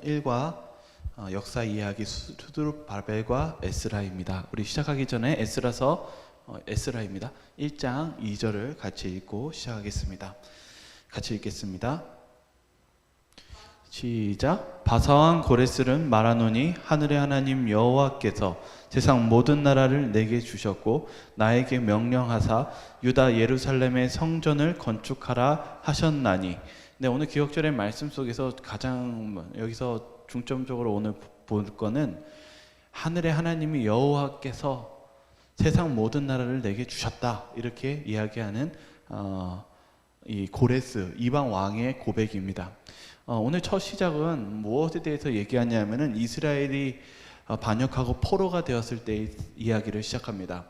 일과 역사 이야기 수두룹바벨과 에스라입니다. 우리 시작하기 전에 에스라서 에스라입니다. 1장 2절을 같이 읽고 시작하겠습니다. 같이 읽겠습니다. 시작. 바사왕 고레스는 말하노니 하늘의 하나님 여호와께서 세상 모든 나라를 내게 주셨고 나에게 명령하사 유다 예루살렘의 성전을 건축하라 하셨나니. 네, 오늘 기억절의 말씀 속에서 가장 여기서 중점적으로 오늘 볼 거는 하늘의 하나님이 여호와께서 세상 모든 나라를 내게 주셨다 이렇게 이야기하는 이 고레스 이방 왕의 고백입니다. 오늘 첫 시작은 무엇에 대해서 얘기하냐면은 이스라엘이 반역하고 포로가 되었을 때의 이야기를 시작합니다.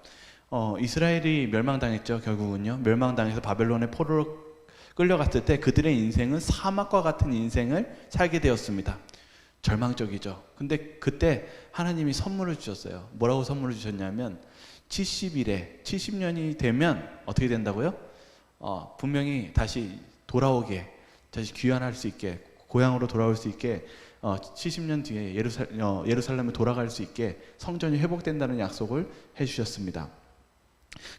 이스라엘이 멸망당했죠. 결국은요. 멸망당해서 바벨론의 포로로 끌려갔을 때 그들의 인생은 사막과 같은 인생을 살게 되었습니다. 절망적이죠. 근데 그때 하나님이 선물을 주셨어요. 뭐라고 선물을 주셨냐면 70년이 되면 어떻게 된다고요? 분명히 다시 돌아오게, 다시 귀환할 수 있게, 고향으로 돌아올 수 있게 70년 뒤에 예루살렘에 돌아갈 수 있게 성전이 회복된다는 약속을 해주셨습니다.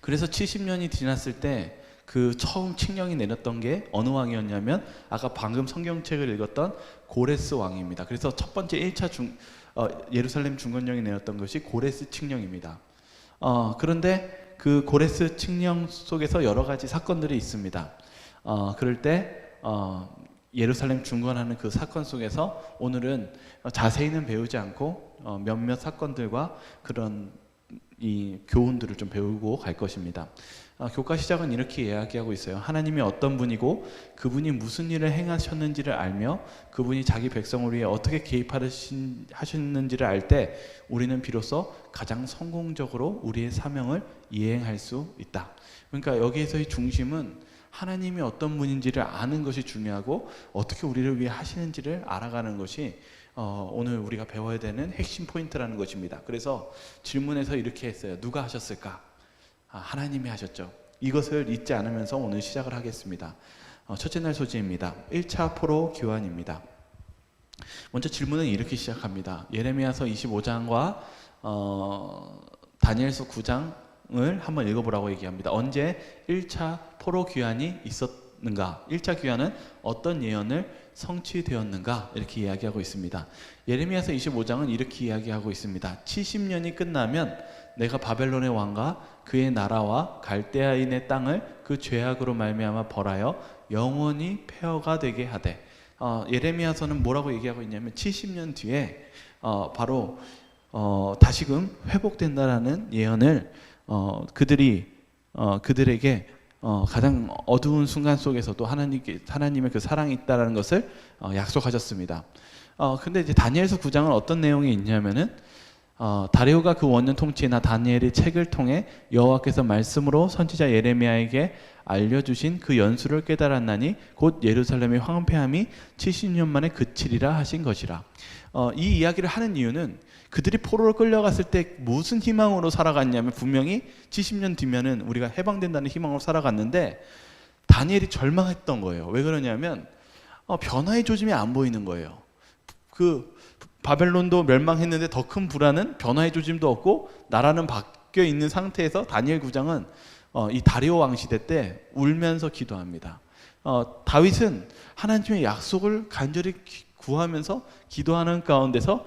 그래서 70년이 지났을 때 그 처음 칙령이 내렸던 게 어느 왕이었냐면 아까 방금 성경책을 읽었던 고레스 왕입니다. 그래서 첫 번째 1차 예루살렘 중건령이 내렸던 것이 고레스 칙령입니다. 그런데 그 고레스 칙령 속에서 여러 가지 사건들이 있습니다. 그럴 때 예루살렘 중건하는 그 사건 속에서 오늘은 자세히는 배우지 않고 몇몇 사건들과 그런 이 교훈들을 좀 배우고 갈 것입니다. 교과 시작은 이렇게 이야기하고 있어요. 하나님이 어떤 분이고 그분이 무슨 일을 행하셨는지를 알며 그분이 자기 백성을 위해 어떻게 개입하셨는지를 알 때 우리는 비로소 가장 성공적으로 우리의 사명을 이행할 수 있다. 그러니까 여기에서의 중심은 하나님이 어떤 분인지를 아는 것이 중요하고 어떻게 우리를 위해 하시는지를 알아가는 것이 오늘 우리가 배워야 되는 핵심 포인트라는 것입니다. 그래서 질문에서 이렇게 했어요. 누가 하셨을까? 하나님이 하셨죠. 이것을 잊지 않으면서 오늘 시작을 하겠습니다. 첫째 날 소지입니다. 1차 포로 교환입니다. 먼저 질문은 이렇게 시작합니다. 예레미야서 25장과 다니엘서 9장을 한번 읽어보라고 얘기합니다. 언제 1차 포로 귀환이 있었는가? 1차 귀환은 어떤 예언을 성취되었는가? 이렇게 이야기하고 있습니다. 예레미야서 25장은 이렇게 이야기하고 있습니다. 70년이 끝나면 내가 바벨론의 왕과 그의 나라와 갈대아인의 땅을 그 죄악으로 말미암아 벌하여 영원히 폐허가 되게 하되. 예레미야서는 뭐라고 얘기하고 있냐면 70년 뒤에 바로 다시금 회복된다라는 예언을 그들에게 가장 어두운 순간 속에서도 하나님의 그 사랑이 있다라는 것을 약속하셨습니다. 근데 이제 다니엘서 9장은 어떤 내용이 있냐면은 다리오가 그 원년 통치나 다니엘의 책을 통해 여호와께서 말씀으로 선지자 예레미야에게 알려주신 그 연수를 깨달았나니 곧 예루살렘의 황폐함이 70년 만에 그치리라 하신 것이라. 이 이야기를 하는 이유는 그들이 포로로 끌려갔을 때 무슨 희망으로 살아갔냐면 분명히 70년 뒤면은 우리가 해방된다는 희망으로 살아갔는데 다니엘이 절망했던 거예요. 왜 그러냐면 변화의 조짐이 안 보이는 거예요. 바벨론도 멸망했는데 더 큰 불안은 변화의 조짐도 없고 나라는 바뀌어 있는 상태에서 다니엘 9장은 이 다리오 왕 시대 때 울면서 기도합니다. 다윗은 하나님의 약속을 간절히 구하면서 기도하는 가운데서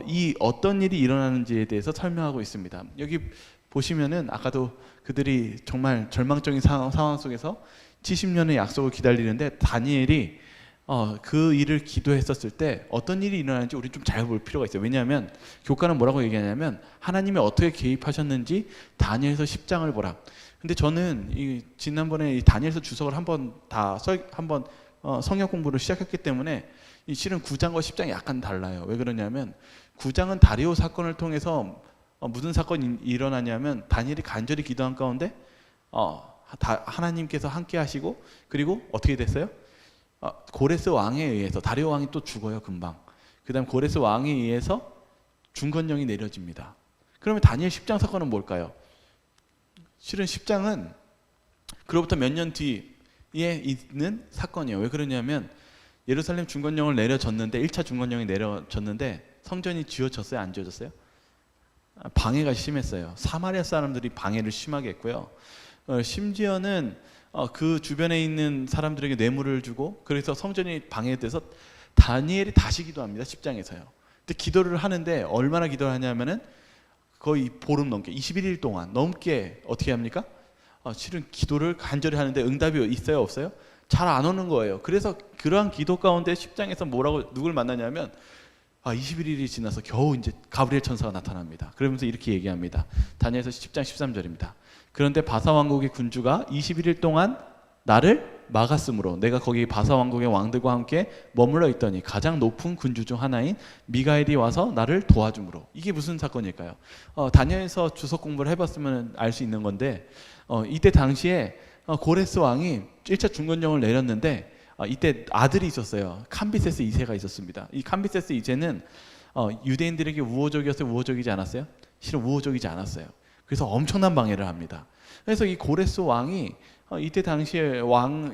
이 어떤 일이 일어나는지에 대해서 설명하고 있습니다. 여기 보시면은 아까도 그들이 정말 절망적인 상황 속에서 70년의 약속을 기다리는데 다니엘이 그 일을 기도했었을 때 어떤 일이 일어나는지 우리 좀 잘 볼 필요가 있어요. 왜냐하면 교과는 뭐라고 얘기하냐면 하나님이 어떻게 개입하셨는지 다니엘서 10장을 보라. 근데 저는 지난번에 이 다니엘서 주석을 한번 성역 공부를 시작했기 때문에 실은 9장과 10장이 약간 달라요. 왜 그러냐면 9장은 다리오 사건을 통해서 무슨 사건이 일어나냐면 다니엘이 간절히 기도한 가운데 하나님께서 함께 하시고 그리고 어떻게 됐어요? 고레스 왕에 의해서 다리오 왕이 또 죽어요. 금방. 그 다음 고레스 왕에 의해서 중건령이 내려집니다. 그러면 다니엘 10장 사건은 뭘까요? 실은 10장은 그로부터 몇 년 뒤 있는 사건이에요. 왜 그러냐면 예루살렘 중건령을 내려졌는데 1차 중건령이 내려졌는데 성전이 지어졌어요? 안 지어졌어요? 방해가 심했어요. 사마리아 사람들이 방해를 심하게 했고요. 심지어는 그 주변에 있는 사람들에게 뇌물을 주고 그래서 성전이 방해돼서 다니엘이 다시 기도합니다. 10장에서요. 근데 기도를 하는데 얼마나 기도를 하냐면은 거의 보름 넘게 21일 동안 넘게 어떻게 합니까? 실은 기도를 간절히 하는데 응답이 있어요? 없어요? 잘 안 오는 거예요. 그래서 그러한 기도 가운데 10장에서 뭐라고 누굴 만나냐면 21일이 지나서 겨우 이제 가브리엘 천사가 나타납니다. 그러면서 이렇게 얘기합니다. 다니엘서 10장 13절입니다. 그런데 바사 왕국의 군주가 21일 동안 나를 막았으므로 내가 거기 바사 왕국의 왕들과 함께 머물러 있더니 가장 높은 군주 중 하나인 미가엘이 와서 나를 도와주므로. 이게 무슨 사건일까요? 다니엘서 주석 공부를 해봤으면 알 수 있는 건데 이때 당시에 고레스 왕이 1차 중건령을 내렸는데 이때 아들이 있었어요. 캄비세스 2세가 있었습니다. 이 캄비세스 2세는 유대인들에게 우호적이었어요? 우호적이지 않았어요? 실은 우호적이지 않았어요. 그래서 엄청난 방해를 합니다. 그래서 이 고레스 왕이 이때 당시에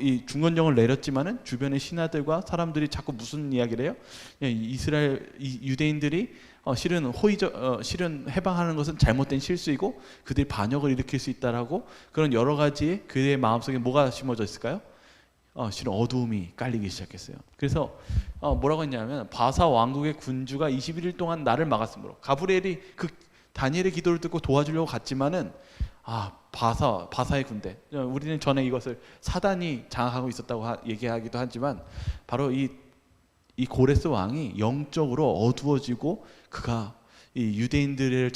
이 중건령을 내렸지만은 주변의 신하들과 사람들이 자꾸 무슨 이야기를 해요? 유대인들이 실은 해방하는 것은 잘못된 실수이고 그들이 반역을 일으킬 수 있다라고 그런 여러 가지 그의 마음속에 뭐가 심어져 있을까요? 실은 어두움이 깔리기 시작했어요. 그래서 뭐라고 했냐면 바사 왕국의 군주가 21일 동안 나를 막았으므로 가브리엘이 그 다니엘의 기도를 듣고 도와주려고 갔지만은 바사의 군대. 우리는 전에 이것을 사단이 장악하고 있었다고 얘기하기도 하지만 바로 이 고레스 왕이 영적으로 어두워지고 그가 이 유대인들의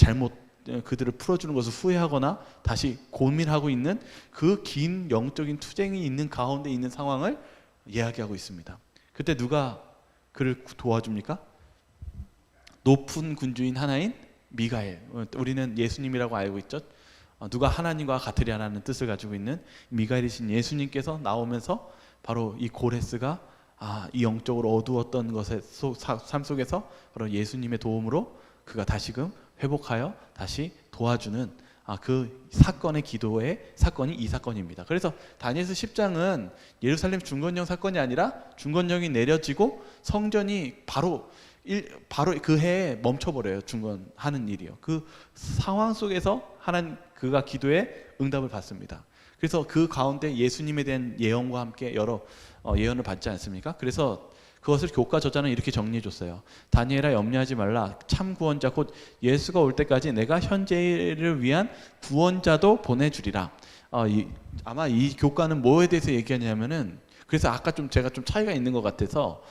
그들을 풀어주는 것을 후회하거나 다시 고민하고 있는 그 긴 영적인 투쟁이 있는 가운데 있는 상황을 이야기하고 있습니다. 그때 누가 그를 도와줍니까? 높은 군주인 하나인 미가엘. 우리는 예수님이라고 알고 있죠. 누가 하나님과 같으리라는 뜻을 가지고 있는 미가엘이신 예수님께서 나오면서 바로 이 고레스가 이 영적으로 어두웠던 것의 삶 속에서 바로 예수님의 도움으로 그가 다시금 회복하여 다시 도와주는 그 사건의 기도의 사건이 이 사건입니다. 그래서 다니엘서 10장은 예루살렘 중건령 사건이 아니라 중건령이 내려지고 성전이 바로 그 해에 멈춰버려요. 중건하는 일이요. 그 상황 속에서 그가 기도에 응답을 받습니다. 그래서 그 가운데 예수님에 대한 예언과 함께 여러 예언을 받지 않습니까? 그래서 그것을 교과 저자는 이렇게 정리해 줬어요. 다니엘아 염려하지 말라. 참 구원자 곧 예수가 올 때까지 내가 현재를 위한 구원자도 보내주리라. 아마 이 교과는 뭐에 대해서 얘기하냐면은 그래서 아까 제가 좀 차이가 있는 것 같아서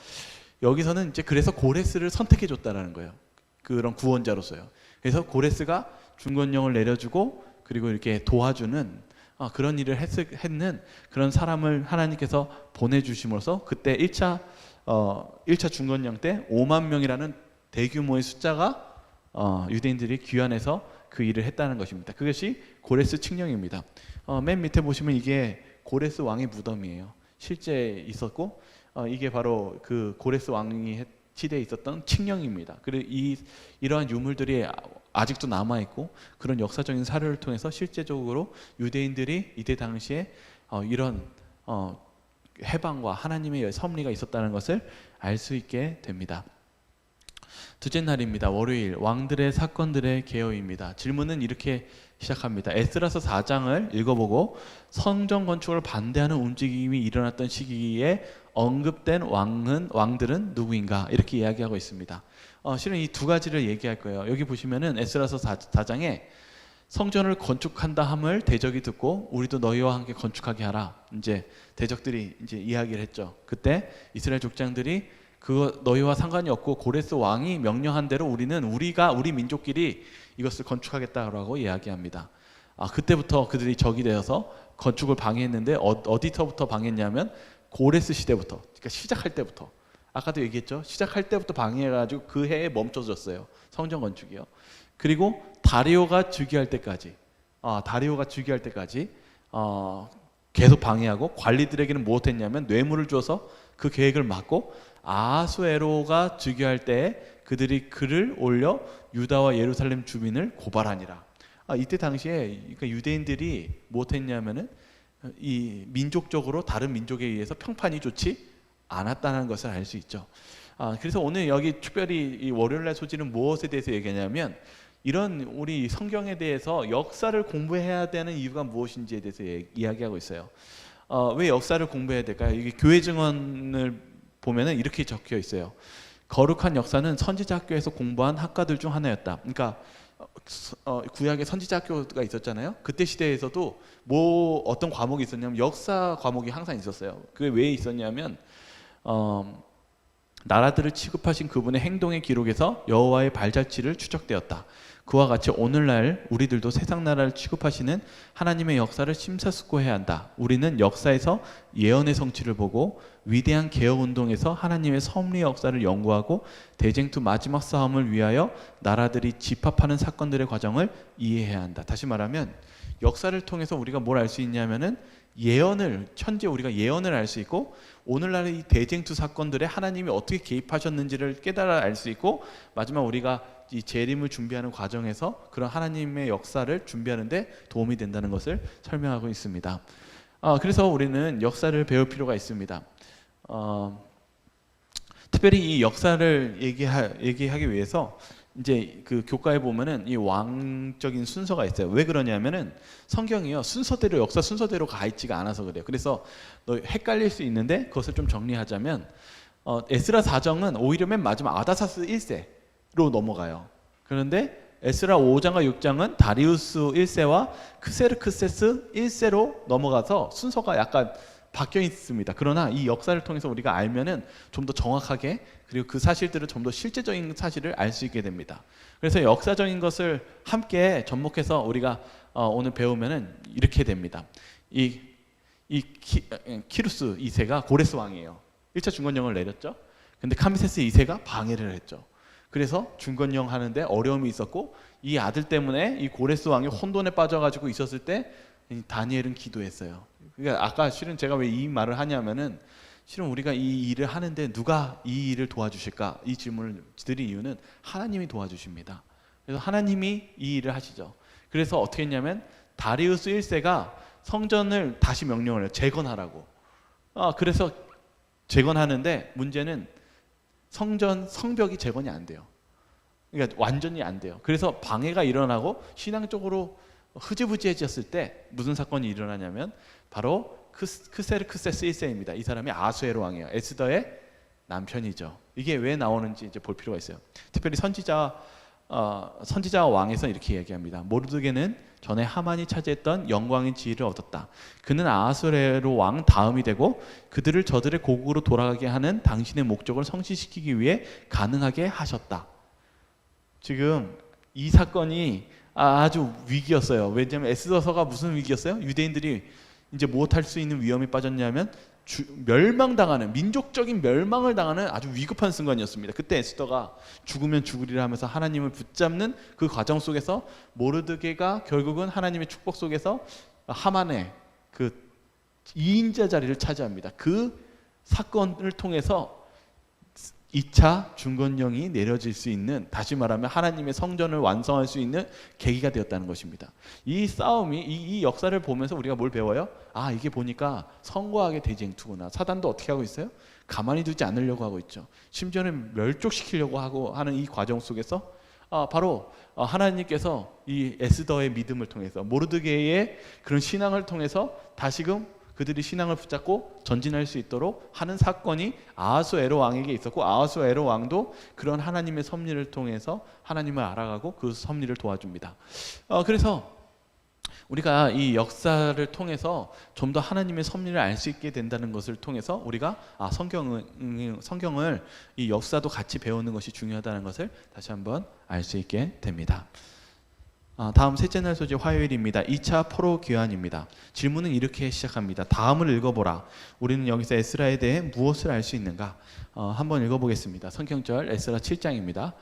여기서는 이제 그래서 고레스를 선택해 줬다라는 거예요. 그런 구원자로서요. 그래서 고레스가 중건령을 내려주고 그리고 이렇게 도와주는 그런 일을 했는 그런 사람을 하나님께서 보내주심으로써 그때 1차 중건령 때 5만 명이라는 대규모의 숫자가 유대인들이 귀환해서 그 일을 했다는 것입니다. 그것이 고레스 칙령입니다. 맨 밑에 보시면 이게 고레스 왕의 무덤이에요. 실제 있었고 이게 바로 그 고레스 왕이 시대에 있었던 칙령입니다. 그리고 이러한 유물들이 아직도 남아 있고 그런 역사적인 사료를 통해서 실제적으로 유대인들이 이때 당시에 이런 해방과 하나님의 섭리가 있었다는 것을 알 수 있게 됩니다. 둘째 날입니다. 월요일 왕들의 사건들의 개요입니다. 질문은 이렇게 시작합니다. 에스라서 4장을 읽어보고 성전 건축을 반대하는 움직임이 일어났던 시기에 언급된 왕들은 누구인가 이렇게 이야기하고 있습니다. 실은 이 두 가지를 얘기할 거예요. 여기 보시면은 에스라서 4장에 성전을 건축한다 함을 대적이 듣고 우리도 너희와 함께 건축하게 하라. 이제 대적들이 이제 이야기를 했죠. 그때 이스라엘 족장들이 그거 너희와 상관이 없고 고레스 왕이 명령한 대로 우리 민족끼리 이것을 건축하겠다라고 이야기합니다. 그때부터 그들이 적이 되어서 건축을 방해했는데 어디서부터 방해했냐면 고레스 시대부터. 그러니까 시작할 때부터. 아까도 얘기했죠. 시작할 때부터 방해해가지고 그 해에 멈춰졌어요. 성전 건축이요. 그리고 다리오가 즉위할 때까지 계속 방해하고 관리들에게는 무엇했냐면 뇌물을 줘서 그 계획을 막고 아하수에로가 즉위할 때 그들이 글을 올려 유다와 예루살렘 주민을 고발하니라. 이때 당시에 그러니까 유대인들이 무엇했냐면은 이 민족적으로 다른 민족에 의해서 평판이 좋지 않았다는 것을 알 수 있죠. 그래서 오늘 여기 특별히 이 월요일날 소지는 무엇에 대해서 얘기하냐면 이런 우리 성경에 대해서 역사를 공부해야 되는 이유가 무엇인지에 대해서 이야기하고 있어요. 왜 역사를 공부해야 될까요? 이게 교회 증언을 보면은 이렇게 적혀 있어요. 거룩한 역사는 선지자 학교에서 공부한 학과들 중 하나였다. 그러니까 구약에 선지자 학교가 있었잖아요. 그때 시대에서도 뭐 어떤 과목이 있었냐면 역사 과목이 항상 있었어요. 그게 왜 있었냐면 나라들을 취급하신 그분의 행동의 기록에서 여호와의 발자취를 추적되었다. 그와 같이 오늘날 우리들도 세상 나라를 취급하시는 하나님의 역사를 심사숙고해야 한다. 우리는 역사에서 예언의 성취를 보고 위대한 개혁운동에서 하나님의 섭리 역사를 연구하고 대쟁투 마지막 싸움을 위하여 나라들이 집합하는 사건들의 과정을 이해해야 한다. 다시 말하면 역사를 통해서 우리가 뭘 알 수 있냐면은 예언을, 현재 우리가 예언을 알 수 있고 오늘날의 이 대쟁투 사건들에 하나님이 어떻게 개입하셨는지를 깨달아 알 수 있고 마지막 우리가 이 재림을 준비하는 과정에서 그런 하나님의 역사를 준비하는데 도움이 된다는 것을 설명하고 있습니다. 그래서 우리는 역사를 배울 필요가 있습니다. 특별히 이 역사를 얘기하기 위해서 이제 그 교과에 보면은 이 왕적인 순서가 있어요. 왜 그러냐면은 성경이요 순서대로 역사 순서대로 가 있지가 않아서 그래요. 그래서 너 헷갈릴 수 있는데 그것을 좀 정리하자면 에스라 4장은 오히려 맨 마지막 아다사스 1세로 넘어가요. 그런데 에스라 5장과 6장은 다리우스 1세와 크세르크세스 1세로 넘어가서 순서가 약간 바뀌어 있습니다. 그러나 이 역사를 통해서 우리가 알면은 좀 더 정확하게 그리고 그 사실들을 좀 더 실제적인 사실을 알 수 있게 됩니다. 그래서 역사적인 것을 함께 접목해서 우리가 오늘 배우면은 이렇게 됩니다. 키루스 2세가 고레스 왕이에요. 1차 중건령을 내렸죠. 근데 카미세스 2세가 방해를 했죠. 그래서 중건령 하는데 어려움이 있었고 이 아들 때문에 이 고레스 왕이 혼돈에 빠져가지고 있었을 때 다니엘은 기도했어요. 그러니까 아까 실은 제가 왜 이 말을 하냐면은 실은 우리가 이 일을 하는데 누가 이 일을 도와주실까? 이 질문을 드린 이유는 하나님이 도와주십니다. 그래서 하나님이 이 일을 하시죠. 그래서 어떻게 했냐면 다리우스 1세가 성전을 다시 명령을 해요. 재건하라고. 그래서 재건하는데 문제는 성벽이 재건이 안 돼요. 그러니까 완전히 안 돼요. 그래서 방해가 일어나고 신앙적으로 흐지부지해졌을 때 무슨 사건이 일어나냐면 바로 크세르크세스 1세입니다. 이 사람이 아수에로 왕이에요. 에스더의 남편이죠. 이게 왜 나오는지 이제 볼 필요가 있어요. 특별히 선지자 왕에서 이렇게 얘기합니다. 모르드게는 전에 하만이 차지했던 영광의 지위를 얻었다. 그는 아수에로 왕 다음이 되고 그들을 저들의 고국으로 돌아가게 하는 당신의 목적을 성취시키기 위해 가능하게 하셨다. 지금 이 사건이 아주 위기였어요. 왜냐하면 에스더서가 무슨 위기였어요? 유대인들이 이제 무엇할 수 있는 위험에 빠졌냐면 멸망당하는, 민족적인 멸망을 당하는 아주 위급한 순간이었습니다. 그때 에스더가 죽으면 죽으리라 하면서 하나님을 붙잡는 그 과정 속에서 모르드게가 결국은 하나님의 축복 속에서 하만의 그 2인자 자리를 차지합니다. 그 사건을 통해서 2차 중건령이 내려질 수 있는, 다시 말하면 하나님의 성전을 완성할 수 있는 계기가 되었다는 것입니다. 이 싸움이, 이 역사를 보면서 우리가 뭘 배워요? 이게 보니까 성과학의 대쟁투구나. 사단도 어떻게 하고 있어요? 가만히 두지 않으려고 하고 있죠. 심지어는 멸족시키려고 하는 이 과정 속에서 바로 하나님께서 이 에스더의 믿음을 통해서, 모르드게의 그런 신앙을 통해서 다시금 그들이 신앙을 붙잡고 전진할 수 있도록 하는 사건이 아하수에로 왕에게 있었고, 아하수에로 왕도 그런 하나님의 섭리를 통해서 하나님을 알아가고 그 섭리를 도와줍니다. 그래서 우리가 이 역사를 통해서 좀 더 하나님의 섭리를 알 수 있게 된다는 것을 통해서 우리가 성경을 이 역사도 같이 배우는 것이 중요하다는 것을 다시 한번 알 수 있게 됩니다. 다음 셋째 날 소재 화요일입니다. 2차 포로 귀환입니다. 질문은 이렇게 시작합니다. 다음을 읽어보라. 우리는 여기서 에스라에 대해 무엇을 알 수 있는가? 한번 읽어보겠습니다. 성경절 에스라 7장입니다.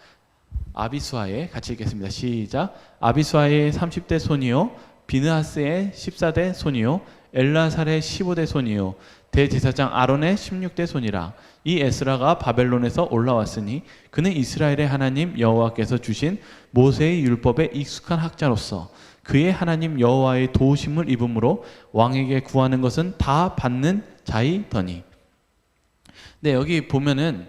아비수아의, 같이 읽겠습니다. 시작. 아비수아의 30대 손이요, 비느하스의 14대 손이요, 엘라살의 15대 손이요, 대제사장 아론의 16대 손이라. 이 에스라가 바벨론에서 올라왔으니 그는 이스라엘의 하나님 여호와께서 주신 모세의 율법에 익숙한 학자로서 그의 하나님 여호와의 도우심을 입음으로 왕에게 구하는 것은 다 받는 자이더니. 네, 여기 보면은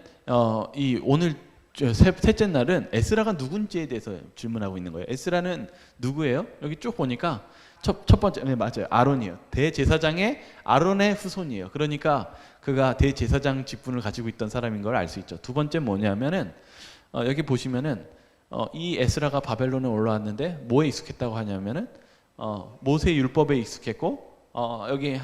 이 오늘 셋째 날은 에스라가 누군지에 대해서 질문하고 있는 거예요. 에스라는 누구예요? 여기 쭉 보니까 첫 번째, 네, 맞아요, 아론이요. 대제사장의 아론의 후손이에요. 그러니까 그가 대제사장 직분을 가지고 있던 사람인 걸 알 수 있죠. 두 번째 뭐냐면은 여기 보시면은 이 에스라가 바벨론에 올라왔는데 뭐에 익숙했다고 하냐면은 모세 율법에 익숙했고 여기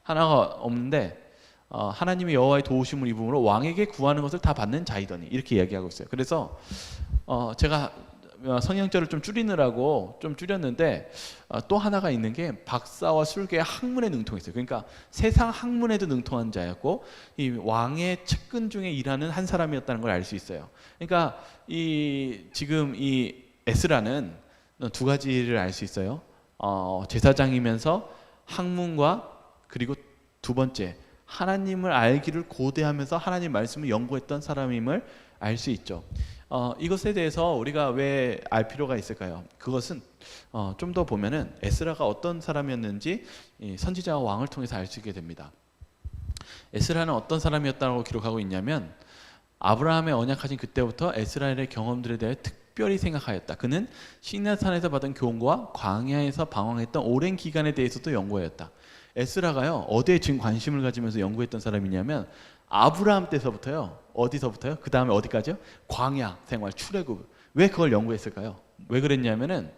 하나가 없는데 하나님이 여호와의 도우심을 입음으로 왕에게 구하는 것을 다 받는 자이더니, 이렇게 이야기하고 있어요. 그래서 제가 성경절을 좀 줄이느라고 좀 줄였는데 또 하나가 있는 게 박사와 술계의 학문에 능통했어요. 그러니까 세상 학문에도 능통한 자였고 이 왕의 측근 중에 일하는 한 사람이었다는 걸 알 수 있어요. 그러니까 지금 이 에스라는 두 가지를 알 수 있어요. 제사장이면서 학문과, 그리고 두 번째 하나님을 알기를 고대하면서 하나님 말씀을 연구했던 사람임을 알 수 있죠. 이것에 대해서 우리가 왜 알 필요가 있을까요? 그것은 좀 더 보면은 에스라가 어떤 사람이었는지 선지자와 왕을 통해서 알 수 있게 됩니다. 에스라는 어떤 사람이었다고 기록하고 있냐면, 아브라함의 언약하신 그때부터 에스라엘의 경험들에 대해 특별히 생각하였다. 그는 시내산에서 받은 교훈과 광야에서 방황했던 오랜 기간에 대해서도 연구하였다. 에스라가요, 어디에 지금 관심을 가지면서 연구했던 사람이냐면 아브라함 때서부터요. 어디서부터요? 그 다음에 어디까지요? 광야 생활, 출애굽. 왜 그걸 연구했을까요? 왜 그랬냐면은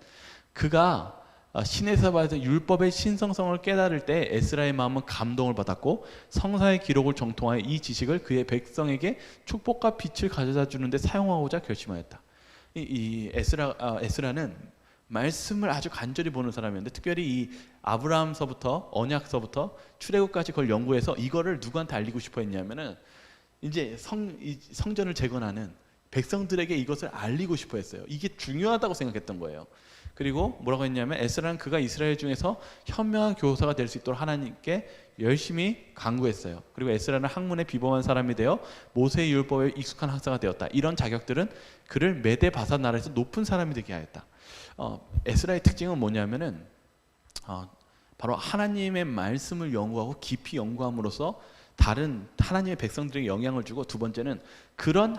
그가 신에서 받은 율법의 신성성을 깨달을 때 에스라의 마음은 감동을 받았고 성사의 기록을 정통하여 이 지식을 그의 백성에게 축복과 빛을 가져다 주는데 사용하고자 결심하였다. 이 에스라는 말씀을 아주 간절히 보는 사람이었는데, 특별히 이 아브라함서부터 언약서부터 출애굽까지 그걸 연구해서 이거를 누구한테 알리고 싶어 했냐면은 이제 성전을 재건하는 백성들에게 이것을 알리고 싶어 했어요. 이게 중요하다고 생각했던 거예요. 그리고 뭐라고 했냐면 에스라는 그가 이스라엘 중에서 현명한 교사가 될 수 있도록 하나님께 열심히 간구했어요. 그리고 에스라는 학문에 비범한 사람이 되어 모세의 율법에 익숙한 학사가 되었다. 이런 자격들은 그를 메대 바사 나라에서 높은 사람이 되게 하였다. 에스라의 특징은 뭐냐면은 바로 하나님의 말씀을 연구하고 깊이 연구함으로써 다른 하나님의 백성들에게 영향을 주고, 두 번째는 그런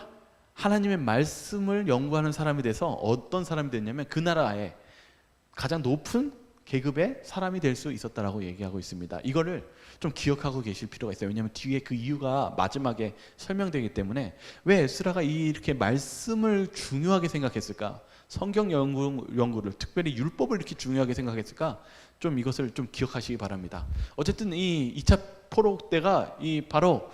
하나님의 말씀을 연구하는 사람이 돼서 어떤 사람이 됐냐면 그 나라의 가장 높은 계급의 사람이 될 수 있었다라고 얘기하고 있습니다. 이거를 좀 기억하고 계실 필요가 있어요. 왜냐하면 뒤에 그 이유가 마지막에 설명되기 때문에. 왜 에스라가 이렇게 말씀을 중요하게 생각했을까? 성경 연구를, 특별히 율법을 이렇게 중요하게 생각했을까? 좀 이것을 좀 기억하시기 바랍니다. 어쨌든 이 2차 포로 때가 바로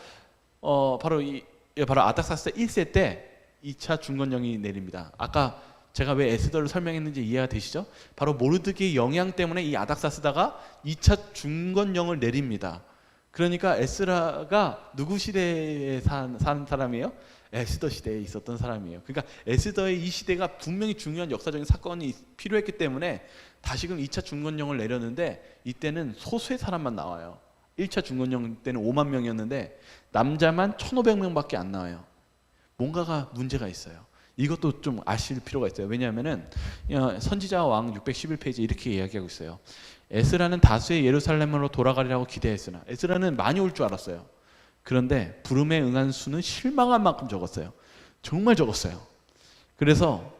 아닥사스다 1세 때 2차 중건령이 내립니다. 아까 제가 왜 에스더를 설명했는지 이해가 되시죠? 바로 모르드게의 영향 때문에 이 아닥사스다가 2차 중건령을 내립니다. 그러니까 에스라가 누구 시대에 산 사람이에요? 에스더 시대에 있었던 사람이에요. 그러니까 에스더의 이 시대가 분명히 중요한 역사적인 사건이 필요했기 때문에 다시금 2차 중건령을 내렸는데, 이때는 소수의 사람만 나와요. 1차 중건령 때는 5만 명이었는데 남자만 1,500명밖에 안 나와요. 뭔가가 문제가 있어요. 이것도 좀 아실 필요가 있어요. 왜냐하면은 선지자와 왕 611페이지 이렇게 이야기하고 있어요. 에스라는 다수의 예루살렘으로 돌아가리라고 기대했으나, 에스라는 많이 올 줄 알았어요. 그런데 부름에 응한 수는 실망한 만큼 적었어요. 정말 적었어요. 그래서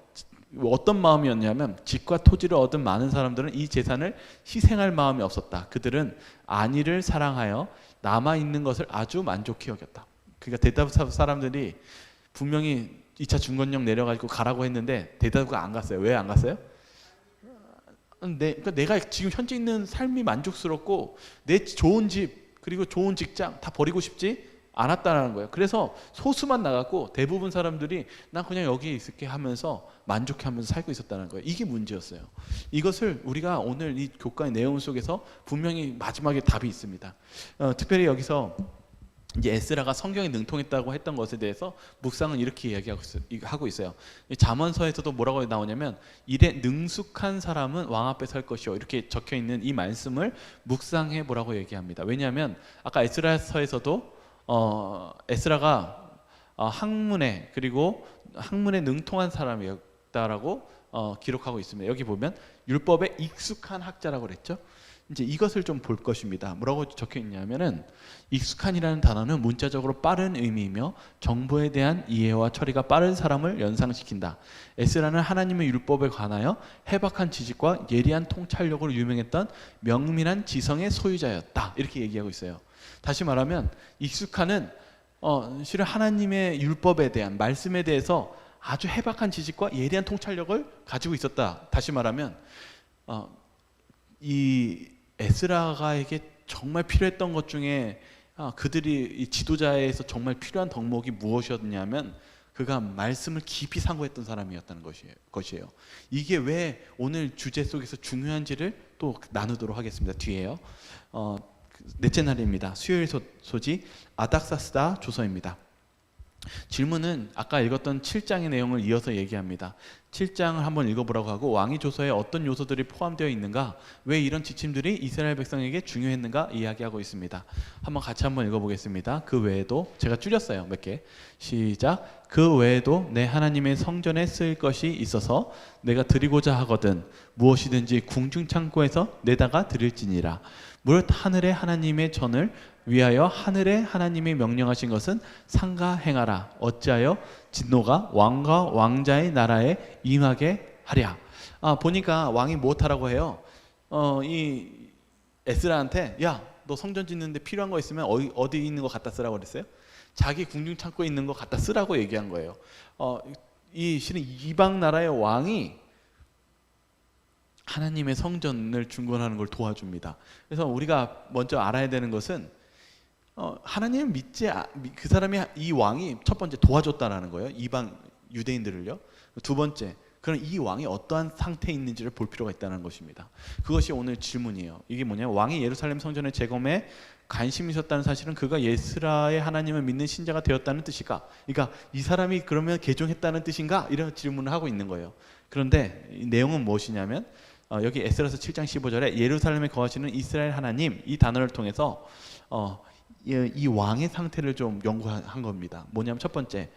어떤 마음이었냐면 집과 토지를 얻은 많은 사람들은 이 재산을 희생할 마음이 없었다. 그들은 안위를 사랑하여 남아있는 것을 아주 만족해 여겼다. 그러니까 대다수 사람들이 분명히 2차 중건령 내려가지고 가라고 했는데 대다수가 안 갔어요. 왜 안 갔어요? 그러니까 내가 지금 현재 있는 삶이 만족스럽고 내 좋은 집 그리고 좋은 직장 다 버리고 싶지 않았다는 거예요. 그래서 소수만 나갔고 대부분 사람들이 난 그냥 여기에 있을게 하면서 만족해하면서 살고 있었다는 거예요. 이게 문제였어요. 이것을 우리가 오늘 이 교과의 내용 속에서 분명히 마지막에 답이 있습니다. 특별히 여기서 이제 에스라가 성경에 능통했다고 했던 것에 대해서 묵상은 이렇게 이야기하고 있어요. 잠언서에서도 뭐라고 나오냐면 이래 능숙한 사람은 왕 앞에 설 것이요, 이렇게 적혀 있는 이 말씀을 묵상해 보라고 얘기합니다. 왜냐하면 아까 에스라서에서도 에스라가 학문에 능통한 사람이었다라고 기록하고 있습니다. 여기 보면 율법에 익숙한 학자라고 그랬죠. 이제 이것을 좀 볼 것입니다. 뭐라고 적혀 있냐면은 익숙한이라는 단어는 문자적으로 빠른 의미이며 정보에 대한 이해와 처리가 빠른 사람을 연상시킨다. 에스라는 하나님의 율법에 관하여 해박한 지식과 예리한 통찰력으로 유명했던 명민한 지성의 소유자였다. 이렇게 얘기하고 있어요. 다시 말하면 익숙한은 실은 하나님의 율법에 대한 말씀에 대해서 아주 해박한 지식과 예리한 통찰력을 가지고 있었다. 다시 말하면 이 에스라가에게 정말 필요했던 것 중에 그들이 이 지도자에서 정말 필요한 덕목이 무엇이었냐면 그가 말씀을 깊이 상고했던 사람이었다는 것이에요. 이게 왜 오늘 주제 속에서 중요한지를 또 나누도록 하겠습니다. 뒤에요. 넷째 날입니다. 수요일 소지 아닥사스다 조서입니다. 질문은 아까 읽었던 7장의 내용을 이어서 얘기합니다. 7장을 한번 읽어보라고 하고 왕이 조서에 어떤 요소들이 포함되어 있는가, 왜 이런 지침들이 이스라엘 백성에게 중요했는가 이야기하고 있습니다. 같이 한번 읽어보겠습니다. 그 외에도 제가 줄였어요. 몇 개. 시작. 그 외에도 내 하나님의 성전에 쓰일 것이 있어서 내가 드리고자 하거든 무엇이든지 궁중 창고에서 내다가 드릴지니라. 무릇 하늘의 하나님의 전을 위하여 하늘의 하나님이 명령하신 것은 상가 행하라. 어찌하여 진노가 왕과 왕자의 나라에 임하게 하랴. 보니까 왕이 무엇하라고 해요? 이 에스라한테 야, 너 성전 짓는데 필요한 거 있으면 어디 있는 거 갖다 쓰라고 그랬어요? 자기 궁중 창고에 있는 거 갖다 쓰라고 얘기한 거예요. 이 실은 이방 나라의 왕이 하나님의 성전을 중건하는 걸 도와줍니다. 그래서 우리가 먼저 알아야 되는 것은 하나님을 그 사람이, 이 왕이 첫 번째 도와줬다라는 거예요. 이방 유대인들을요. 두 번째, 그럼 이 왕이 어떠한 상태에 있는지를 볼 필요가 있다는 것입니다. 그것이 오늘 질문이에요. 이게 뭐냐면 왕이 예루살렘 성전의 재검에 관심이 있었다는 사실은 그가 에스라의 하나님을 믿는 신자가 되었다는 뜻일까? 그러니까 이 사람이 그러면 개종했다는 뜻인가? 이런 질문을 하고 있는 거예요. 그런데 이 내용은 무엇이냐면 여기 에스라서 7장 15절에 예루살렘에 거하시는 이스라엘 하나님, 이 단어를 통해서 이 왕의 상태를 좀 연구한 겁니다. 뭐냐면 첫 번째,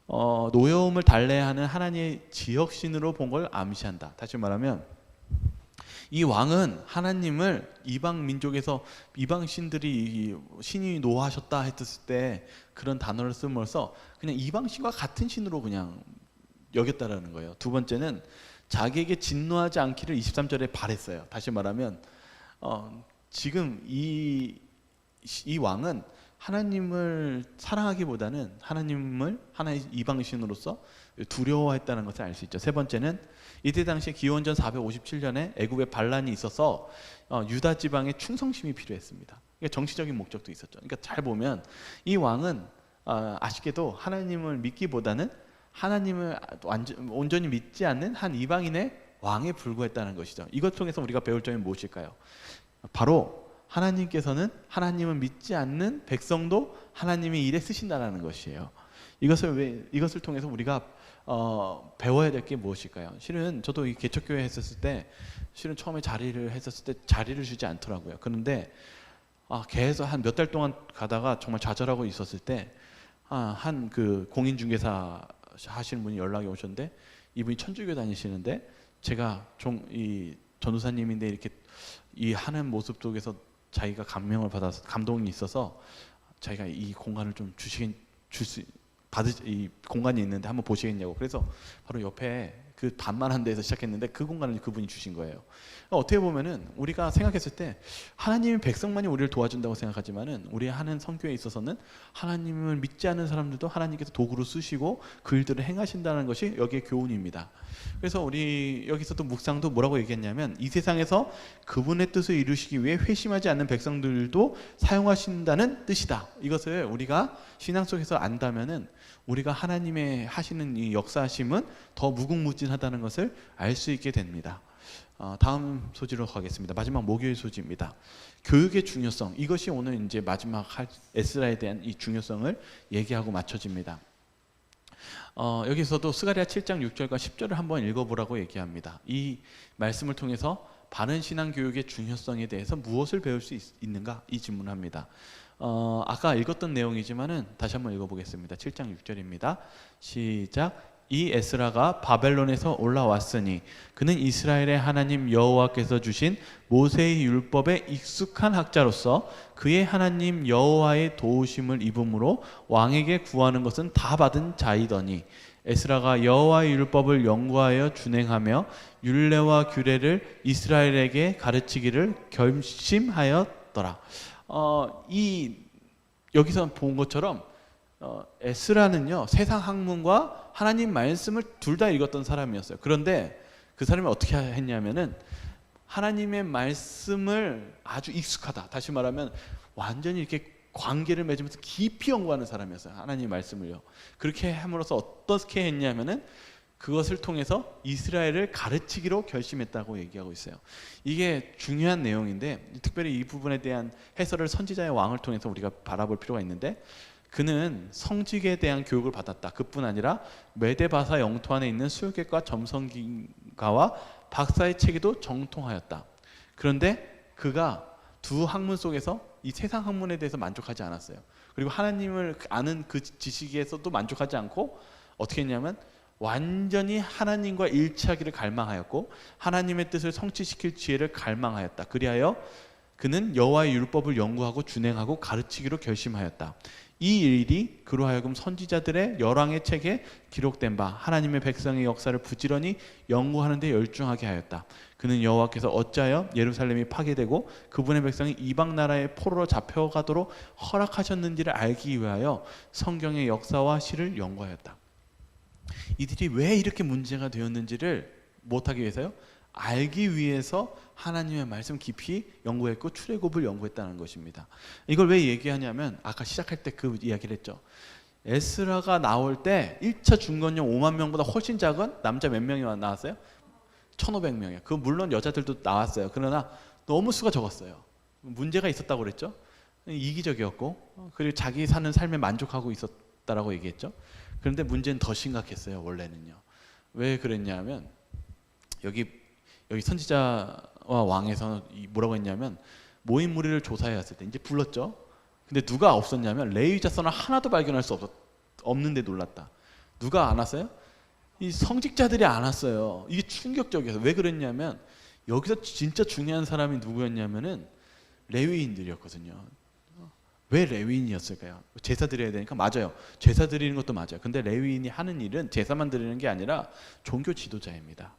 노여움을 달래하는 하나님의 지역신으로 본 걸 암시한다. 다시 말하면 이 왕은 하나님을 이방 민족에서 이방 신들이 신이 노하셨다 했을 때 그런 단어를 씀으로써 그냥 이방 신과 같은 신으로 그냥 여겼다라는 거예요. 두 번째는 자기에게 진노하지 않기를 23절에 바랬어요. 다시 말하면 지금 이 왕은 하나님을 사랑하기보다는 하나님을 하나의 이방신으로서 두려워했다는 것을 알 수 있죠. 세 번째는 이때 당시에 기원전 457년에 애굽에 반란이 있어서 유다 지방에 충성심이 필요했습니다. 그러니까 정치적인 목적도 있었죠. 그러니까 잘 보면 이 왕은 아쉽게도 하나님을 믿기보다는 하나님을 온전히 믿지 않는 한 이방인의 왕에 불과했다는 것이죠. 이것 통해서 우리가 배울 점이 무엇일까요? 바로 하나님께서는 하나님을 믿지 않는 백성도 하나님의 일에 쓰신다는 것이에요. 이것을 통해서 우리가 배워야 될 게 무엇일까요? 실은 저도 이 개척교회 했었을 때 실은 처음에 자리를 했었을 때 자리를 주지 않더라고요. 그런데 계속 한 몇 달 동안 가다가 정말 좌절하고 있었을 때 한 그 공인중개사 하시는 분이 연락이 오셨는데 이분이 천주교 다니시는데 제가 이 전도사님인데 이렇게 이 하는 모습 속에서 자기가 감명을 받아서 감동이 있어서 자기가 이 공간을 좀 이 공간이 있는데 한번 보시겠냐고. 그래서 바로 옆에 그 반만한 데에서 시작했는데 그 공간을 그분이 주신 거예요. 어떻게 보면은 우리가 생각했을 때 하나님의 백성만이 우리를 도와준다고 생각하지만은 우리 하는 선교에 있어서는 하나님을 믿지 않는 사람들도 하나님께서 도구로 쓰시고 그 일들을 행하신다는 것이 여기에 교훈입니다. 그래서 우리 여기서도 묵상도 뭐라고 얘기했냐면 이 세상에서 그분의 뜻을 이루시기 위해 회심하지 않는 백성들도 사용하신다는 뜻이다. 이것을 우리가 신앙 속에서 안다면은 우리가 하나님의 하시는 이 역사하심은 더 무궁무진하다는 것을 알 수 있게 됩니다. 다음 소지로 가겠습니다. 마지막 목요일 소지입니다. 교육의 중요성. 이것이 오늘 이제 마지막 에스라에 대한 이 중요성을 얘기하고 맞춰집니다. 여기서도 스가랴 7장 6절과 10절을 한번 읽어보라고 얘기합니다. 이 말씀을 통해서 바른 신앙 교육의 중요성에 대해서 무엇을 배울 수 있는가 이 질문합니다. 아까 읽었던 내용이지만은 다시 한번 읽어보겠습니다. 7장 6절입니다. 시작. 이 에스라가 바벨론에서 올라왔으니 그는 이스라엘의 하나님 여호와께서 주신 모세의 율법에 익숙한 학자로서 그의 하나님 여호와의 도우심을 입음으로 왕에게 구하는 것은 다 받은 자이더니 에스라가 여호와의 율법을 연구하여 준행하며 율례와 규례를 이스라엘에게 가르치기를 결심하였더라. 여기서 본 것처럼 에스라는요, 세상 학문과 하나님 말씀을 둘 다 읽었던 사람이었어요. 그런데 그 사람이 어떻게 했냐면은 하나님의 말씀을 아주 익숙하다. 다시 말하면 완전히 이렇게 관계를 맺으면서 깊이 연구하는 사람이었어요. 하나님의 말씀을요. 그렇게 함으로써 어떻게 했냐면은 그것을 통해서 이스라엘을 가르치기로 결심했다고 얘기하고 있어요. 이게 중요한 내용인데 특별히 이 부분에 대한 해설을 선지자의 왕을 통해서 우리가 바라볼 필요가 있는데, 그는 성직에 대한 교육을 받았다. 그뿐 아니라 메데바사 영토 안에 있는 수요객과 점성가와 박사의 체계도 정통하였다. 그런데 그가 두 학문 속에서 이 세상 학문에 대해서 만족하지 않았어요. 그리고 하나님을 아는 그 지식에서도 만족하지 않고 어떻게 했냐면 완전히 하나님과 일치하기를 갈망하였고 하나님의 뜻을 성취시킬 지혜를 갈망하였다. 그리하여 그는 여호와의 율법을 연구하고 준행하고 가르치기로 결심하였다. 이 일이 그로 하여금 선지자들의 열왕의 책에 기록된 바 하나님의 백성의 역사를 부지런히 연구하는 데 열중하게 하였다. 그는 여호와께서 어찌하여 예루살렘이 파괴되고 그분의 백성이 이방 나라의 포로로 잡혀가도록 허락하셨는지를 알기 위하여 성경의 역사와 시를 연구하였다. 이들이 왜 이렇게 문제가 되었는지를 못하기 위해서요? 알기 위해서 하나님의 말씀 깊이 연구했고 출애굽을 연구했다는 것입니다. 이걸 왜 얘기하냐면 아까 시작할 때 그 이야기를 했죠. 에스라가 나올 때 1차 중건령 5만 명보다 훨씬 작은 남자 몇 명이 나왔어요? 1,500명이에요. 그 물론 여자들도 나왔어요. 그러나 너무 수가 적었어요. 문제가 있었다고 그랬죠. 이기적이었고 그리고 자기 사는 삶에 만족하고 있었다라고 얘기했죠. 그런데 문제는 더 심각했어요. 원래는요. 왜 그랬냐면 여기 선지자와 왕에서 뭐라고 했냐면 모인 무리를 조사해 왔을 때 이제 불렀죠. 근데 누가 없었냐면 레위 자손을 하나도 발견할 수 없는데 놀랐다. 누가 안 왔어요? 이 성직자들이 안 왔어요. 이게 충격적이어서. 왜 그랬냐면 여기서 진짜 중요한 사람이 누구였냐면은 레위인들이었거든요. 왜 레위인이었을까요? 제사 드려야 되니까. 맞아요. 제사 드리는 것도 맞아요. 근데 레위인이 하는 일은 제사만 드리는 게 아니라 종교 지도자입니다.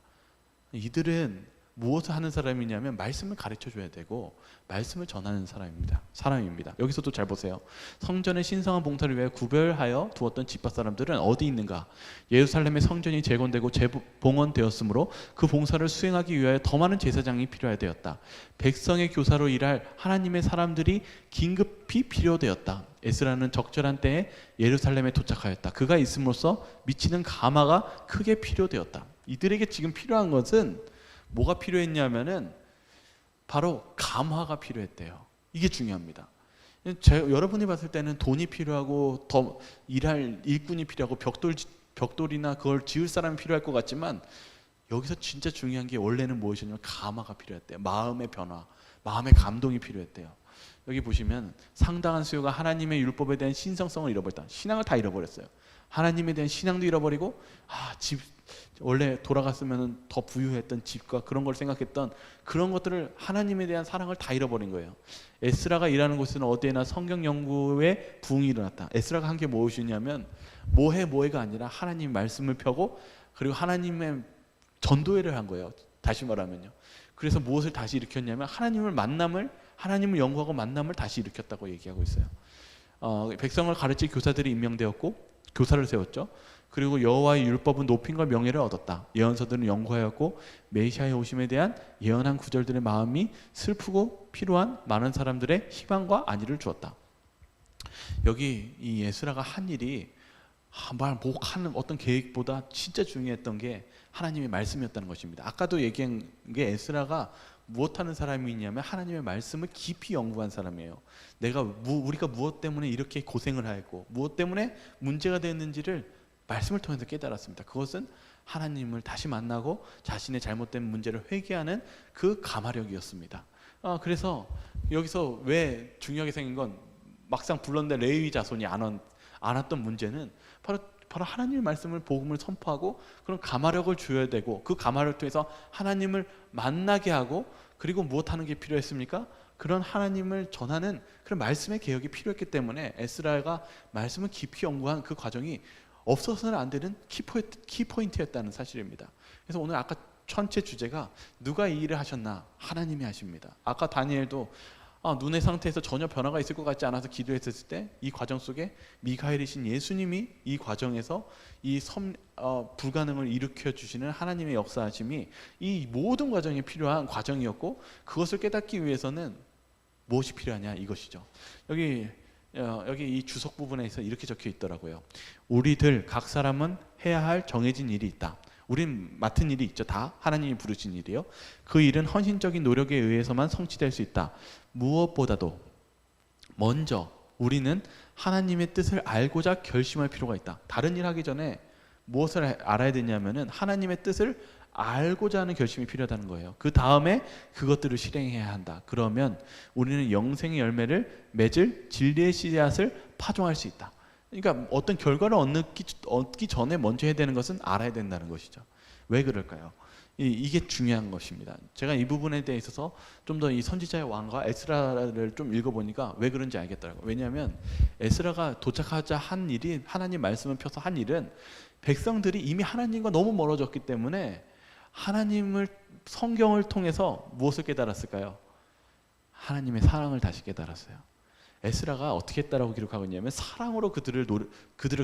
이들은 무엇을 하는 사람이냐면 말씀을 가르쳐 줘야 되고 말씀을 전하는 사람입니다. 여기서도 잘 보세요. 성전의 신성한 봉사를 위해 구별하여 두었던 지파 사람들은 어디 있는가? 예루살렘의 성전이 재건되고 재봉헌되었으므로 그 봉사를 수행하기 위하여 더 많은 제사장이 필요하되었다. 백성의 교사로 일할 하나님의 사람들이 긴급히 필요되었다. 에스라는 적절한 때에 예루살렘에 도착하였다. 그가 있음으로써 미치는 감화가 크게 필요되었다. 이들에게 지금 필요한 것은 뭐가 필요했냐면은 바로 감화가 필요했대요. 이게 중요합니다. 여러분이 봤을 때는 돈이 필요하고 더 일할 일꾼이 필요하고 벽돌이나 그걸 지을 사람이 필요할 것 같지만 여기서 진짜 중요한 게 원래는 무엇이냐면 감화가 필요했대요. 마음의 변화, 마음의 감동이 필요했대요. 여기 보시면 상당한 수요가 하나님의 율법에 대한 신성성을 잃어버렸다. 신앙을 다 잃어버렸어요. 하나님에 대한 신앙도 잃어버리고 원래 돌아갔으면 더 부유했던 집과 그런 걸 생각했던 그런 것들을 하나님에 대한 사랑을 다 잃어버린 거예요. 에스라가 일하는 곳은 어디에나 성경 연구에 부흥이 일어났다. 에스라가 한 게 무엇이냐면 뭐해가 아니라 하나님 말씀을 펴고 그리고 하나님의 전도회를 한 거예요. 다시 말하면요. 그래서 무엇을 다시 일으켰냐면 하나님을 연구하고 만남을 다시 일으켰다고 얘기하고 있어요. 백성을 가르칠 교사들이 임명되었고 교사를 세웠죠. 그리고 여호와의 율법은 높임과 명예를 얻었다. 예언서들은 연구하였고 메시아의 오심에 대한 예언한 구절들의 마음이 슬프고 필요한 많은 사람들의 희망과 안위를 주었다. 여기 이 에스라가 한 일이 하는 어떤 계획보다 진짜 중요했던 게 하나님의 말씀이었다는 것입니다. 아까도 얘기한 게 에스라가 무엇하는 사람이냐면 하나님의 말씀을 깊이 연구한 사람이에요. 우리가 무엇 때문에 이렇게 고생을 하였고 무엇 때문에 문제가 됐는지를 말씀을 통해서 깨달았습니다. 그것은 하나님을 다시 만나고 자신의 잘못된 문제를 회개하는 그 감화력이었습니다. 그래서 여기서 왜 중요하게 생긴 건 막상 불렀는데 레위 자손이 안 왔던 문제는 바로 바로 하나님의 말씀을 복음을 선포하고 그런 가마력을 줘야 되고 그 가마력을 통해서 하나님을 만나게 하고 그리고 무엇하는 게 필요했습니까? 그런 하나님을 전하는 그런 말씀의 개혁이 필요했기 때문에 에스라가 말씀을 깊이 연구한 그 과정이 없어서는 안 되는 키포인트였다는 사실입니다. 그래서 오늘 아까 전체 주제가 누가 이 일을 하셨나? 하나님이 하십니다. 아까 다니엘도 눈의 상태에서 전혀 변화가 있을 것 같지 않아서 기도했을 때 이 과정 속에 미가엘이신 예수님이 이 과정에서 이 불가능을 일으켜 주시는 하나님의 역사하심이 이 모든 과정에 필요한 과정이었고 그것을 깨닫기 위해서는 무엇이 필요하냐 이것이죠. 여기 이 주석 부분에서 이렇게 적혀 있더라고요. 우리들 각 사람은 해야 할 정해진 일이 있다. 우린 맡은 일이 있죠. 다 하나님이 부르신 일이요. 그 일은 헌신적인 노력에 의해서만 성취될 수 있다. 무엇보다도 먼저 우리는 하나님의 뜻을 알고자 결심할 필요가 있다. 다른 일 하기 전에 무엇을 알아야 되냐면은 하나님의 뜻을 알고자 하는 결심이 필요하다는 거예요. 그 다음에 그것들을 실행해야 한다. 그러면 우리는 영생의 열매를 맺을 진리의 씨앗을 파종할 수 있다. 그러니까 어떤 결과를 얻기 전에 먼저 해야 되는 것은 알아야 된다는 것이죠. 왜 그럴까요? 이게 중요한 것입니다. 제가 이 부분에 대해 있어서 좀 더 이 선지자의 왕과 에스라를 좀 읽어보니까 왜 그런지 알겠더라고요. 왜냐하면 에스라가 도착하자 한 일이 하나님 말씀을 펴서 한 일은 백성들이 이미 하나님과 너무 멀어졌기 때문에 하나님을 성경을 통해서 무엇을 깨달았을까요? 하나님의 사랑을 다시 깨달았어요. 에스라가 어떻게 했다라고 기록하고 있냐면 사랑으로 그들을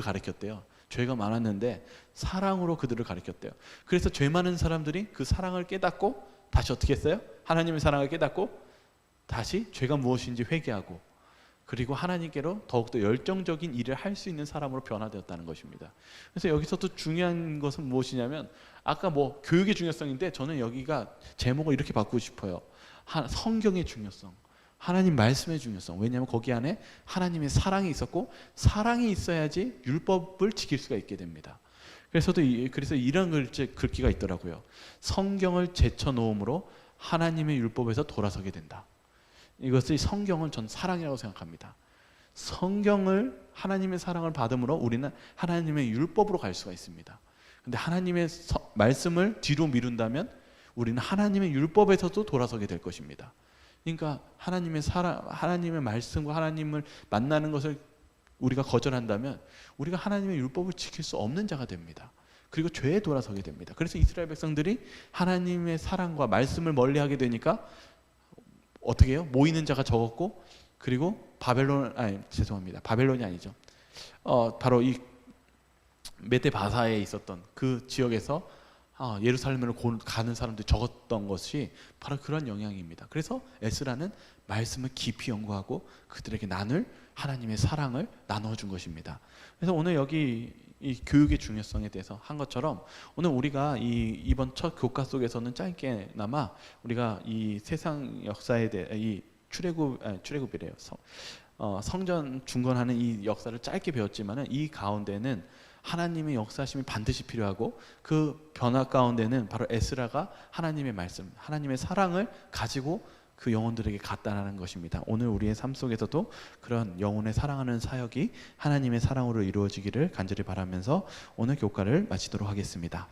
가르쳤대요. 죄가 많았는데 사랑으로 그들을 가르쳤대요. 그래서 죄 많은 사람들이 그 사랑을 깨닫고 다시 어떻게 했어요? 하나님의 사랑을 깨닫고 다시 죄가 무엇인지 회개하고 그리고 하나님께로 더욱더 열정적인 일을 할 수 있는 사람으로 변화되었다는 것입니다. 그래서 여기서도 중요한 것은 무엇이냐면 아까 교육의 중요성인데 저는 여기가 제목을 이렇게 바꾸고 싶어요. 성경의 중요성, 하나님 말씀의 중요성. 왜냐하면 거기 안에 하나님의 사랑이 있었고 사랑이 있어야지 율법을 지킬 수가 있게 됩니다. 그래서 이런 글귀가 있더라고요. 성경을 제쳐놓음으로 하나님의 율법에서 돌아서게 된다. 이것을 성경은 전 사랑이라고 생각합니다. 성경을 하나님의 사랑을 받음으로 우리는 하나님의 율법으로 갈 수가 있습니다. 근데 하나님의 말씀을 뒤로 미룬다면 우리는 하나님의 율법에서도 돌아서게 될 것입니다. 그러니까 하나님의 사랑, 하나님의 말씀과 하나님을 만나는 것을 우리가 거절한다면 우리가 하나님의 율법을 지킬 수 없는 자가 됩니다. 그리고 죄에 돌아서게 됩니다. 그래서 이스라엘 백성들이 하나님의 사랑과 말씀을 멀리하게 되니까 어떻게 해요? 모이는 자가 적었고 그리고 바벨론이 아니죠. 바로 이 메데바사에 있었던 그 지역에서 예루살렘으로 가는 사람들이 적었던 것이 바로 그런 영향입니다. 그래서 에스라는 말씀을 깊이 연구하고 그들에게 나눌 하나님의 사랑을 나눠준 것입니다. 그래서 오늘 여기 이 교육의 중요성에 대해서 한 것처럼 오늘 우리가 이번 첫 교과 속에서는 짧게나마 우리가 이 세상 역사에 대해 이 출애굽이래요. 성전 중건하는 이 역사를 짧게 배웠지만은 이 가운데는 하나님의 역사심이 반드시 필요하고 그 변화 가운데는 바로 에스라가 하나님의 말씀, 하나님의 사랑을 가지고 그 영혼들에게 갔다라는 것입니다. 오늘 우리의 삶 속에서도 그런 영혼의 사랑하는 사역이 하나님의 사랑으로 이루어지기를 간절히 바라면서 오늘 교과를 마치도록 하겠습니다.